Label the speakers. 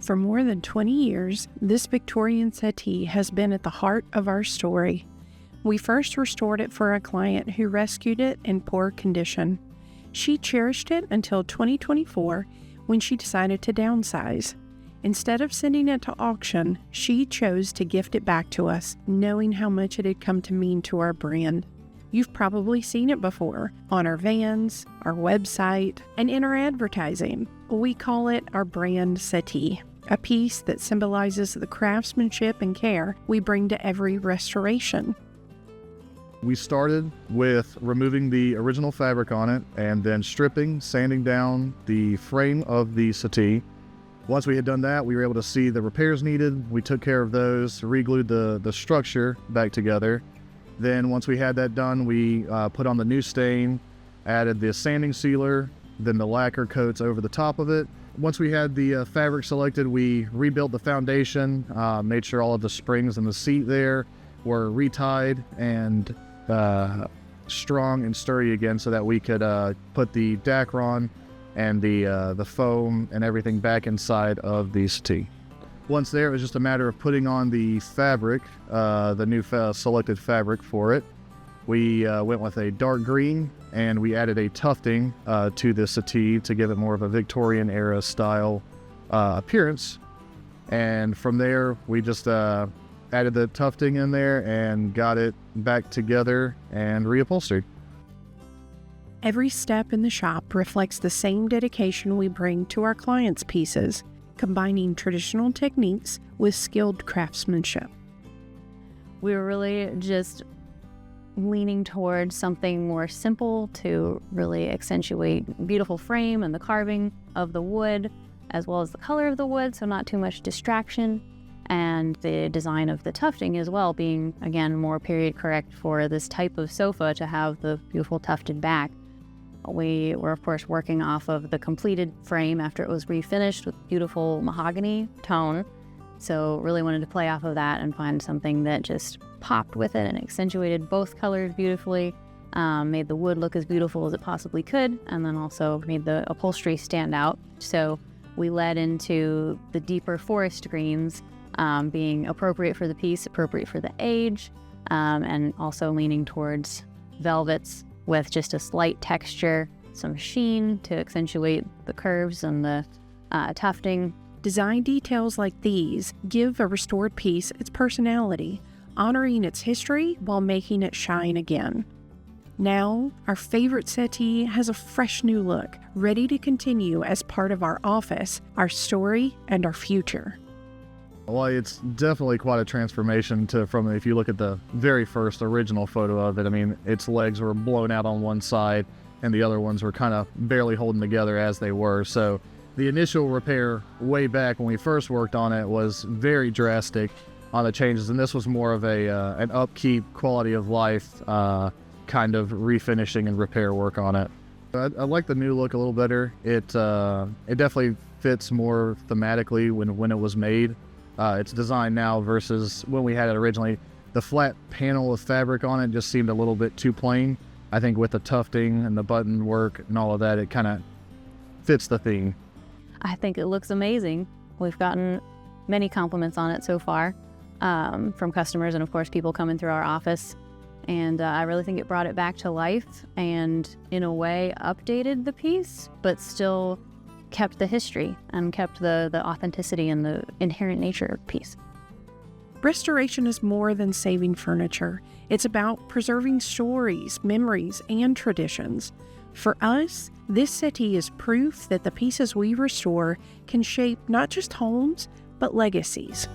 Speaker 1: For more than 20 years, this Victorian settee has been at the heart of our story. We first restored it for a client who rescued it in poor condition. She cherished it until 2024 when she decided to downsize. Instead of sending it to auction, she chose to gift it back to us, knowing how much it had come to mean to our brand. You've probably seen it before on our vans, our website, and in our advertising. We call it our brand settee, a piece that symbolizes the craftsmanship and care we bring to every restoration.
Speaker 2: We started with removing the original fabric on it and then stripping, sanding down the frame of the settee. Once we had done that, we were able to see the repairs needed. We took care of those, re-glued the structure back together. Then once we had that done, we put on the new stain, added the sanding sealer, then the lacquer coats over the top of it. Once we had the fabric selected, we rebuilt the foundation, made sure all of the springs in the seat there were retied and strong and sturdy again so that we could put the dacron and the foam and everything back inside of the settee. Once there, it was just a matter of putting on the fabric, the new selected fabric for it. We went with a dark green and we added a tufting to the settee to give it more of a Victorian era style appearance. And from there, we just added the tufting in there and got it back together and reupholstered.
Speaker 1: Every step in the shop reflects the same dedication we bring to our clients' pieces, combining traditional techniques with skilled craftsmanship.
Speaker 3: We were really just leaning towards something more simple to really accentuate beautiful frame and the carving of the wood, as well as the color of the wood, so not too much distraction. And the design of the tufting as well, being, again, more period correct for this type of sofa to have the beautiful tufted back. We were, of course, working off of the completed frame after it was refinished with beautiful mahogany tone. So really wanted to play off of that and find something that just popped with it and accentuated both colors beautifully, made the wood look as beautiful as it possibly could, and then also made the upholstery stand out. So we led into the deeper forest greens, being appropriate for the piece, appropriate for the age, and also leaning towards velvets with just a slight texture, some sheen to accentuate the curves and the tufting.
Speaker 1: Design details like these give a restored piece its personality, honoring its history while making it shine again. Now, our favorite settee has a fresh new look, ready to continue as part of our office, our story, and our future.
Speaker 2: Well, it's definitely quite a transformation from if you look at the very first original photo of it. I mean, its legs were blown out on one side and the other ones were kind of barely holding together as they were. So the initial repair way back when we first worked on it was very drastic on the changes, and this was more of an upkeep, quality of life kind of refinishing and repair work on it. I like the new look a little better. It definitely fits more thematically when it was made. It's designed now versus when we had it originally. The flat panel of fabric on it just seemed a little bit too plain. I think with the tufting and the button work and all of that, it kind of fits the theme.
Speaker 3: I think it looks amazing. We've gotten many compliments on it so far from customers and, of course, people coming through our office. And I really think it brought it back to life and, in a way, updated the piece, but still kept the history and kept the authenticity and the inherent nature of the piece.
Speaker 1: Restoration is more than saving furniture. It's about preserving stories, memories, and traditions. For us, this settee is proof that the pieces we restore can shape not just homes, but legacies.